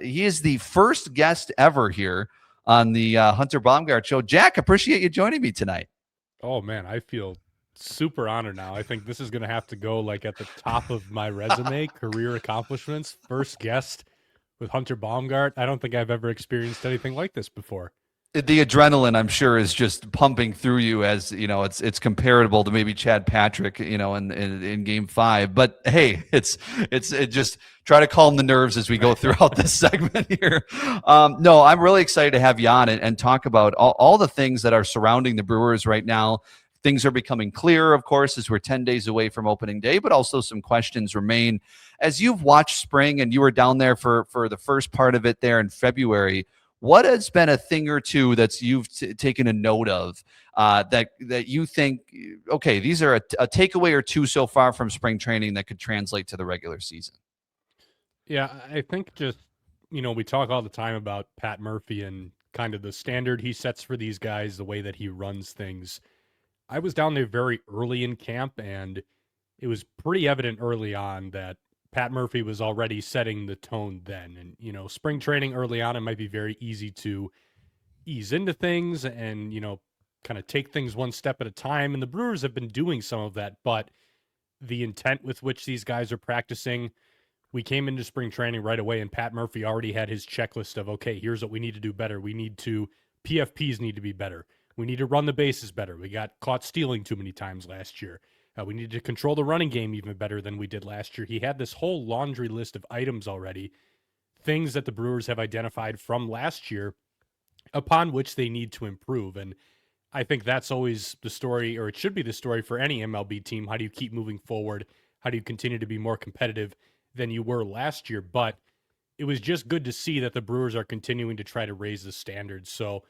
He is the first guest ever here on the Hunter Baumgart Show. Jack, appreciate you joining me tonight. Oh man, I feel super honored now. I think this is going to have to go like at the top of my resume, career accomplishments, first guest with Hunter Baumgart. I don't think I've ever experienced anything like this before. The adrenaline, I'm sure, is just pumping through you, as you know. It's comparable to maybe Chad Patrick, in Game 5. But hey, it just try to calm the nerves as we go throughout this segment here. No, I'm really excited to have you on and talk about all the things that are surrounding the Brewers right now. Things are becoming clearer, of course, as we're 10 days away from opening day, but also some questions remain. As you've watched spring and you were down there for the first part of it there in February, what has been a thing or two that you've taken a note of that you think, okay, these are a takeaway or two so far from spring training that could translate to the regular season? Yeah, I think just, we talk all the time about Pat Murphy and kind of the standard he sets for these guys, the way that he runs things. I was down there very early in camp, and it was pretty evident early on that Pat Murphy was already setting the tone then. And, spring training early on, it might be very easy to ease into things and, kind of take things one step at a time. And the Brewers have been doing some of that, but the intent with which these guys are practicing, we came into spring training right away, and Pat Murphy already had his checklist of, okay, here's what we need to do better. PFPs need to be better. We need to run the bases better. We got caught stealing too many times last year. We need to control the running game even better than we did last year. He had this whole laundry list of items already, things that the Brewers have identified from last year upon which they need to improve. And I think that's always the story, or it should be the story for any MLB team. How do you keep moving forward? How do you continue to be more competitive than you were last year? But it was just good to see that the Brewers are continuing to try to raise the standards. So,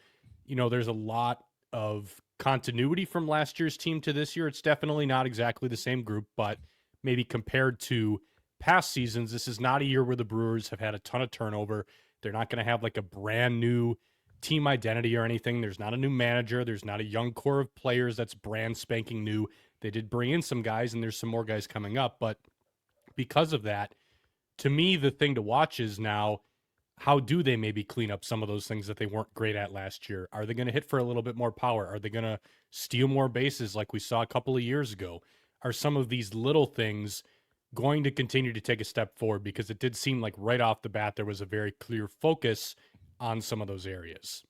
there's a lot of continuity from last year's team to this year. It's definitely not exactly the same group, but maybe compared to past seasons, this is not a year where the Brewers have had a ton of turnover. They're not going to have like a brand new team identity or anything. There's not a new manager. There's not a young core of players that's brand spanking new. They did bring in some guys, and there's some more guys coming up. But because of that, to me, the thing to watch is now, how do they maybe clean up some of those things that they weren't great at last year? Are they going to hit for a little bit more power? Are they going to steal more bases like we saw a couple of years ago? Are some of these little things going to continue to take a step forward? Because it did seem like right off the bat there was a very clear focus on some of those areas.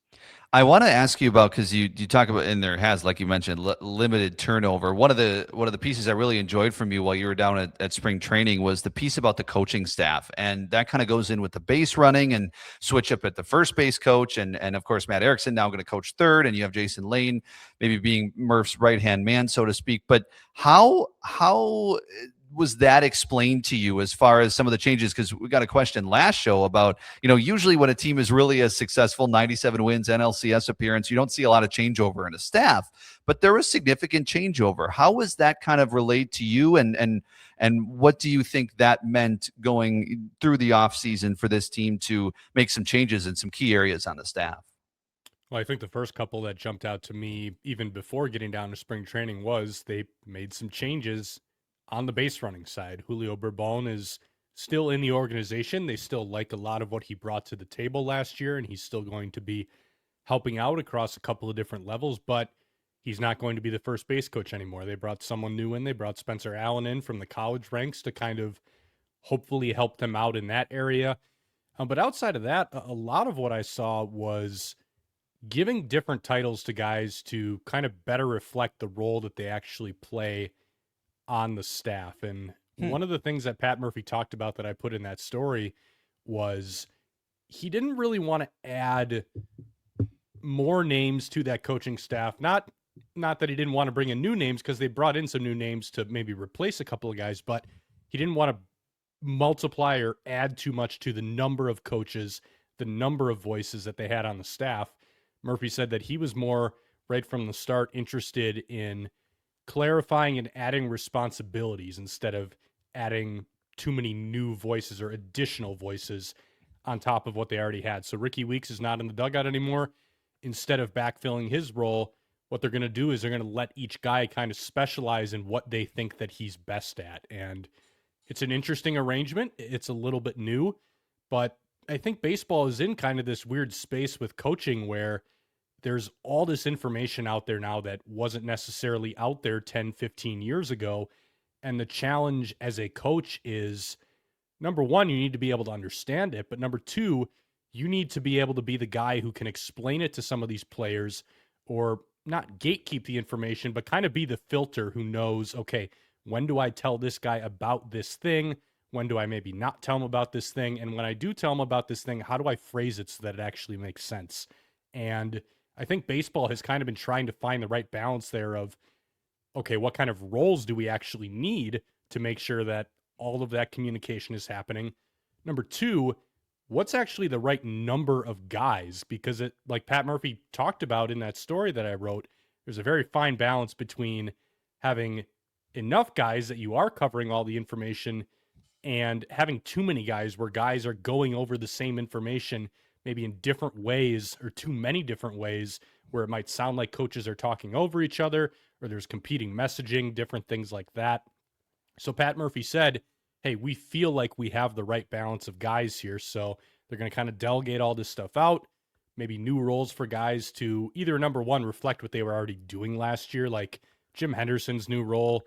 I want to ask you about, because you talk about, and there has, like you mentioned, limited turnover. One of the pieces I really enjoyed from you while you were down at spring training was the piece about the coaching staff, and that kind of goes in with the base running and switch up at the first base coach, and of course Matt Erickson now going to coach third, and you have Jason Lane maybe being Murph's right hand man, so to speak. But how was that explained to you as far as some of the changes? Because we got a question last show about, usually when a team is really a successful 97 wins NLCS appearance, you don't see a lot of changeover in a staff, but there was significant changeover. How was that kind of relayed to you? And what do you think that meant going through the offseason for this team to make some changes in some key areas on the staff? Well, I think the first couple that jumped out to me, even before getting down to spring training, was they made some changes on the base running side. Julio Bourbon is still in the organization. They still like a lot of what he brought to the table last year, and he's still going to be helping out across a couple of different levels, but he's not going to be the first base coach anymore. They brought someone new in. They brought Spencer Allen in from the college ranks to kind of hopefully help them out in that area. But outside of that, a lot of what I saw was giving different titles to guys to kind of better reflect the role that they actually play on the staff. And Hmm. one of the things that Pat Murphy talked about that I put in that story was he didn't really want to add more names to that coaching staff. Not that he didn't want to bring in new names, because they brought in some new names to maybe replace a couple of guys, but he didn't want to multiply or add too much to the number of coaches, the number of voices that they had on the staff. Murphy said that he was more, right from the start, interested in clarifying and adding responsibilities instead of adding too many new voices or additional voices on top of what they already had. So Ricky Weeks is not in the dugout anymore. Instead of backfilling his role, what they're going to do is they're going to let each guy kind of specialize in what they think that he's best at. And it's an interesting arrangement. It's a little bit new, but I think baseball is in kind of this weird space with coaching where there's all this information out there now that wasn't necessarily out there 10, 15 years ago. And the challenge as a coach is, number one, you need to be able to understand it. But number two, you need to be able to be the guy who can explain it to some of these players, or not gatekeep the information, but kind of be the filter who knows, okay, when do I tell this guy about this thing? When do I maybe not tell him about this thing? And when I do tell him about this thing, how do I phrase it so that it actually makes sense? And I think baseball has kind of been trying to find the right balance there of, okay, what kind of roles do we actually need to make sure that all of that communication is happening? Number two, what's actually the right number of guys? Because it, like Pat Murphy talked about in that story that I wrote, there's a very fine balance between having enough guys that you are covering all the information and having too many guys where guys are going over the same information maybe in different ways, or too many different ways, where it might sound like coaches are talking over each other, or there's competing messaging, different things like that. So Pat Murphy said, hey, we feel like we have the right balance of guys here. So they're going to kind of delegate all this stuff out, maybe new roles for guys to either, number one, reflect what they were already doing last year, like Jim Henderson's new role,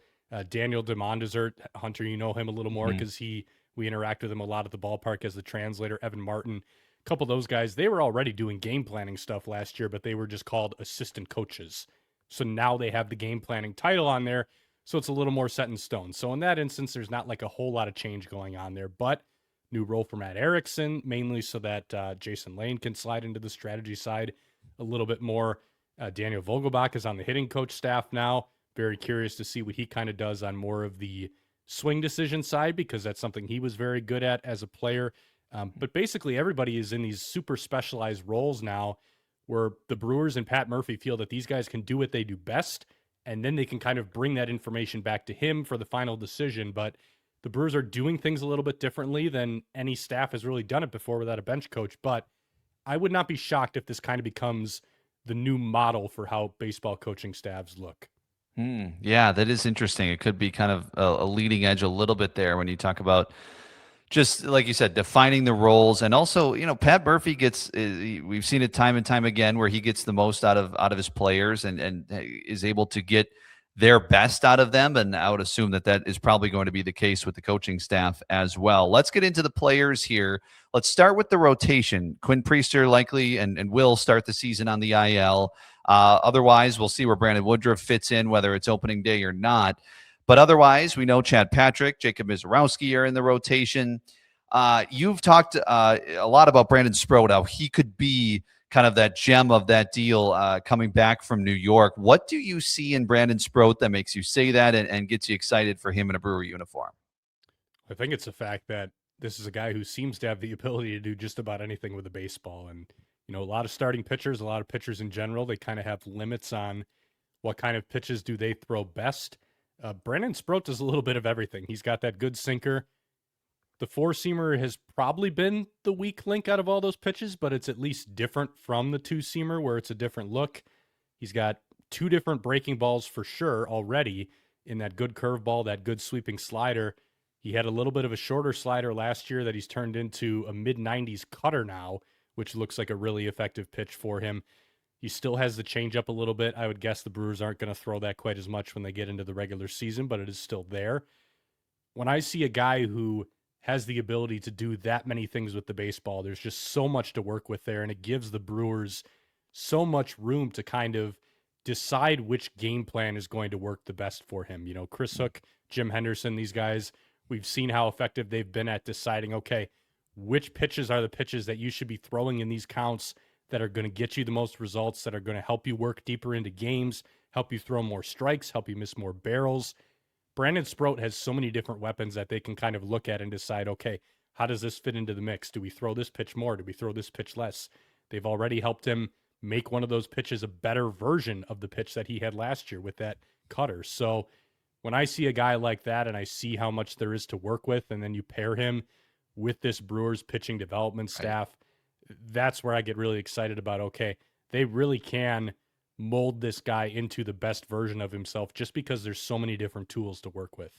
Daniel DeMondesert. Hunter, you know him a little more because we interact with him a lot at the ballpark as the translator. Evan Martin, a couple of those guys, they were already doing game planning stuff last year, but they were just called assistant coaches. So now they have the game planning title on there. So it's a little more set in stone. So in that instance, there's not like a whole lot of change going on there, but new role for Matt Erickson, mainly so that Jason Lane can slide into the strategy side a little bit more. Daniel Vogelbach is on the hitting coach staff now. Very curious to see what he kind of does on more of the swing decision side, because that's something he was very good at as a player. But basically everybody is in these super specialized roles now where the Brewers and Pat Murphy feel that these guys can do what they do best, and then they can kind of bring that information back to him for the final decision. But the Brewers are doing things a little bit differently than any staff has really done it before without a bench coach. But I would not be shocked if this kind of becomes the new model for how baseball coaching staffs look. Yeah, that is interesting. It could be kind of a leading edge a little bit there when you talk about, just like you said, defining the roles. And also, Pat Murphy gets, we've seen it time and time again where he gets the most out of his players, and is able to get their best out of them. And I would assume that is probably going to be the case with the coaching staff as well. Let's get into the players here. Let's start with the rotation. Quinn Priester likely and will start the season on the IL. Otherwise, we'll see where Brandon Woodruff fits in, whether it's opening day or not. But otherwise, we know Chad Patrick, Jacob Mizorowski are in the rotation. You've talked a lot about Brandon Sproat, how he could be kind of that gem of that deal coming back from New York. What do you see in Brandon Sproat that makes you say that and gets you excited for him in a Brewer uniform? I think it's the fact that this is a guy who seems to have the ability to do just about anything with a baseball. And, a lot of starting pitchers, a lot of pitchers in general, they kind of have limits on what kind of pitches do they throw best. Brandon Sproat does a little bit of everything. He's got that good sinker. The four-seamer has probably been the weak link out of all those pitches, but it's at least different from the two-seamer where it's a different look. He's got two different breaking balls for sure already in that good curveball, that good sweeping slider. He had a little bit of a shorter slider last year that he's turned into a mid-90s cutter now, which looks like a really effective pitch for him. He still has the changeup a little bit. I would guess the Brewers aren't going to throw that quite as much when they get into the regular season, but it is still there. When I see a guy who has the ability to do that many things with the baseball, there's just so much to work with there, and it gives the Brewers so much room to kind of decide which game plan is going to work the best for him. Chris Hook, Jim Henderson, these guys, we've seen how effective they've been at deciding, okay, which pitches are the pitches that you should be throwing in these counts that are going to get you the most results, that are going to help you work deeper into games, help you throw more strikes, help you miss more barrels. Brandon Sproat has so many different weapons that they can kind of look at and decide, okay, how does this fit into the mix? Do we throw this pitch more? Do we throw this pitch less? They've already helped him make one of those pitches a better version of the pitch that he had last year with that cutter. So when I see a guy like that and I see how much there is to work with, and then you pair him with this Brewers pitching development staff, that's where I get really excited about, okay, they really can mold this guy into the best version of himself just because there's so many different tools to work with.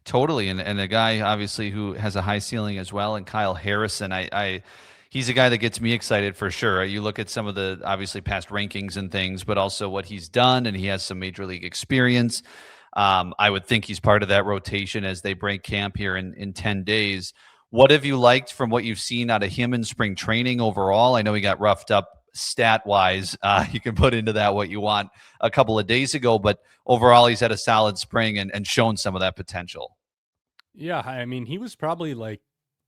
Totally. And a guy obviously who has a high ceiling as well. And Kyle Harrison, he's a guy that gets me excited for sure. You look at some of the obviously past rankings and things, but also what he's done, and he has some major league experience. I would think he's part of that rotation as they break camp here in 10 days. What have you liked from what you've seen out of him in spring training overall? I know he got roughed up stat wise. You can put into that what you want a couple of days ago, but overall, he's had a solid spring and shown some of that potential. Yeah, I mean, he was probably like,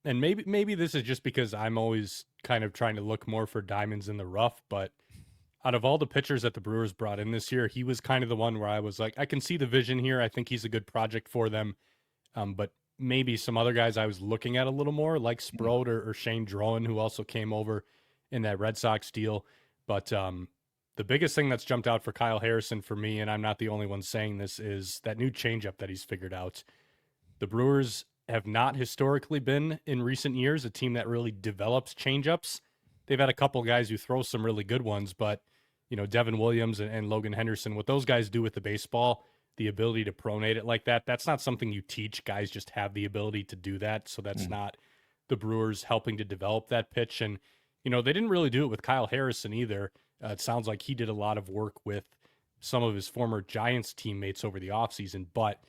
and maybe this is just because I'm always kind of trying to look more for diamonds in the rough, but out of all the pitchers that the Brewers brought in this year, he was kind of the one where I was like, I can see the vision here. I think he's a good project for them. But maybe some other guys I was looking at a little more, like Sproat or Shane Drowan, who also came over in that Red Sox deal. But the biggest thing that's jumped out for Kyle Harrison for me, and I'm not the only one saying this, is that new changeup that he's figured out. The Brewers have not historically been in recent years a team that really develops changeups. They've had a couple guys who throw some really good ones, but Devin Williams and Logan Henderson, what those guys do with the baseball, the ability to pronate it like that, that's not something you teach. Guys just have the ability to do that. So that's not the Brewers helping to develop that pitch. And, they didn't really do it with Kyle Harrison either. It sounds like he did a lot of work with some of his former Giants teammates over the offseason, but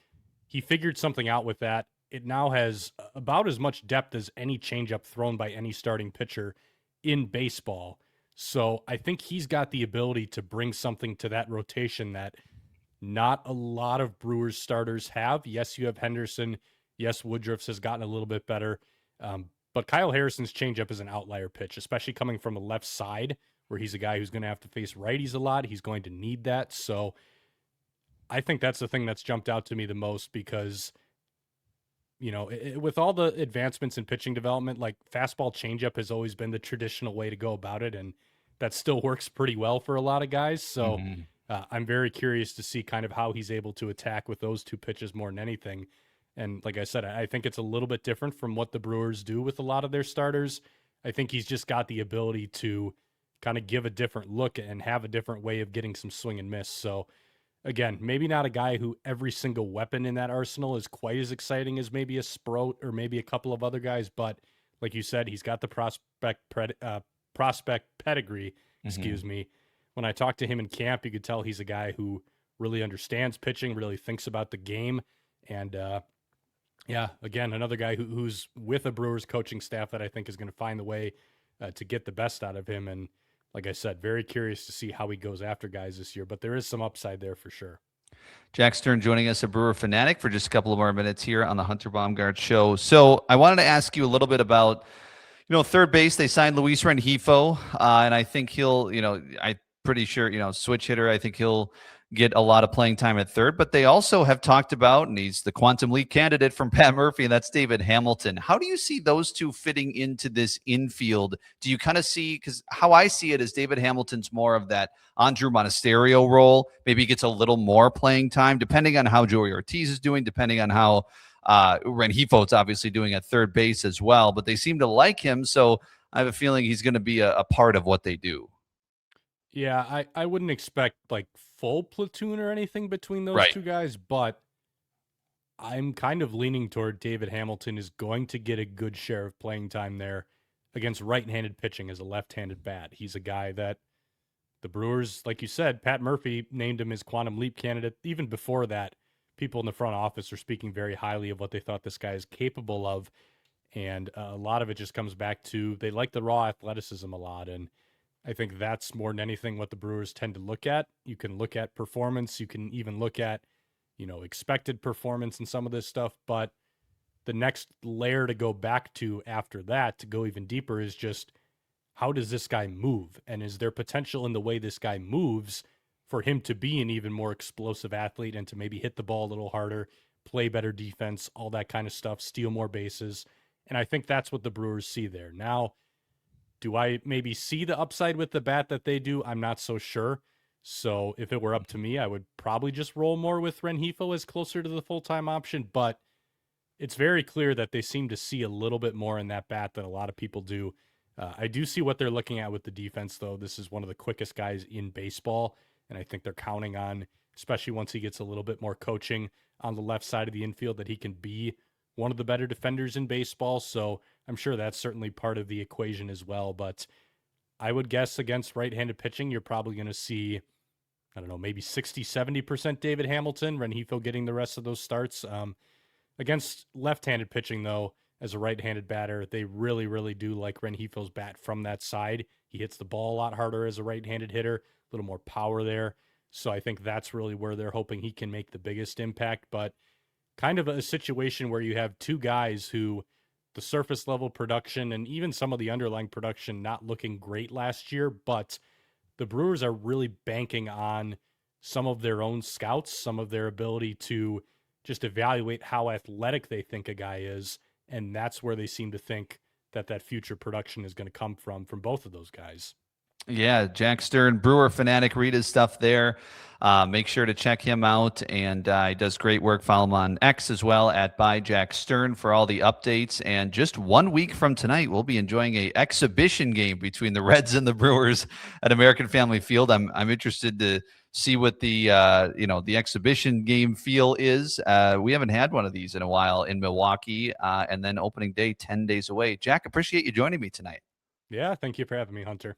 he figured something out with that. It now has about as much depth as any changeup thrown by any starting pitcher in baseball. So I think he's got the ability to bring something to that rotation that not a lot of Brewers starters have. Yes, you have Henderson. Yes, Woodruff's has gotten a little bit better. But Kyle Harrison's changeup is an outlier pitch, especially coming from the left side where he's a guy who's going to have to face righties a lot. He's going to need that. So I think that's the thing that's jumped out to me the most because, with all the advancements in pitching development, like fastball changeup has always been the traditional way to go about it. And that still works pretty well for a lot of guys. So I'm very curious to see kind of how he's able to attack with those two pitches more than anything. And like I said, I think it's a little bit different from what the Brewers do with a lot of their starters. I think he's just got the ability to kind of give a different look and have a different way of getting some swing and miss. So again, maybe not a guy who every single weapon in that arsenal is quite as exciting as maybe a Sproat or maybe a couple of other guys, but like you said, he's got the prospect pedigree, excuse me. When I talked to him in camp, you could tell he's a guy who really understands pitching, really thinks about the game. And again, another guy who's with a Brewers coaching staff that I think is going to find the way to get the best out of him. And like I said, very curious to see how he goes after guys this year, but there is some upside there for sure. Jack Stern joining us at Brewer Fanatic for just a couple of more minutes here on the Hunter Baumgart Show. So I wanted to ask you a little bit about, third base. They signed Luis Rengifo, and I think he'll, I'm pretty sure, switch hitter. I think he'll get a lot of playing time at third. But they also have talked about, and he's the quantum leap candidate from Pat Murphy, and that's David Hamilton. How do you see those two fitting into this infield? Do you kind of see, because how I see it is David Hamilton's more of that Andrew Monasterio role. Maybe he gets a little more playing time, depending on how Joey Ortiz is doing, depending on how Rengifo's obviously doing at third base as well. But they seem to like him, so I have a feeling he's going to be a part of what they do. Yeah, I wouldn't expect like full platoon or anything between those Right. two guys, but I'm kind of leaning toward David Hamilton is going to get a good share of playing time there against right-handed pitching as a left-handed bat. He's a guy that the Brewers, like you said, Pat Murphy named him his quantum leap candidate. Even before that, people in the front office are speaking very highly of what they thought this guy is capable of. And a lot of it just comes back to they like the raw athleticism a lot. And I think that's more than anything what the Brewers tend to look at. You can look at performance. You can even look at, expected performance and some of this stuff. But the next layer to go back to after that, to go even deeper, is just how does this guy move? And is there potential in the way this guy moves for him to be an even more explosive athlete and to maybe hit the ball a little harder, play better defense, all that kind of stuff, steal more bases? And I think that's what the Brewers see there. Now, do I maybe see the upside with the bat that they do? I'm not so sure. So if it were up to me, I would probably just roll more with Rengifo as closer to the full-time option. But it's very clear that they seem to see a little bit more in that bat than a lot of people do. I do see what they're looking at with the defense, though. This is one of the quickest guys in baseball, and I think they're counting on, especially once he gets a little bit more coaching on the left side of the infield, that he can be one of the better defenders in baseball. So I'm sure that's certainly part of the equation as well. But I would guess against right-handed pitching, you're probably going to see, I don't know, maybe 60-70% David Hamilton, Renhefo getting the rest of those starts. Against left-handed pitching, though, as a right-handed batter, they really, really do like Renhefo's bat from that side. He hits the ball a lot harder as a right-handed hitter, a little more power there. So I think that's really where they're hoping he can make the biggest impact. But kind of a situation where you have two guys who the surface level production and even some of the underlying production not looking great last year, but the Brewers are really banking on some of their own scouts, some of their ability to just evaluate how athletic they think a guy is. And that's where they seem to think that that future production is going to come from both of those guys. Yeah, Jack Stern, Brewer Fanatic, read his stuff there. Make sure to check him out, and he does great work. Follow him on X as well at by Jack Stern for all the updates. And just 1 week from tonight, we'll be enjoying a exhibition game between the Reds and the Brewers at American Family Field. I'm interested to see what the the exhibition game feel is. We haven't had one of these in a while in Milwaukee, and then opening day 10 days away. Jack, appreciate you joining me tonight. Yeah, thank you for having me, Hunter.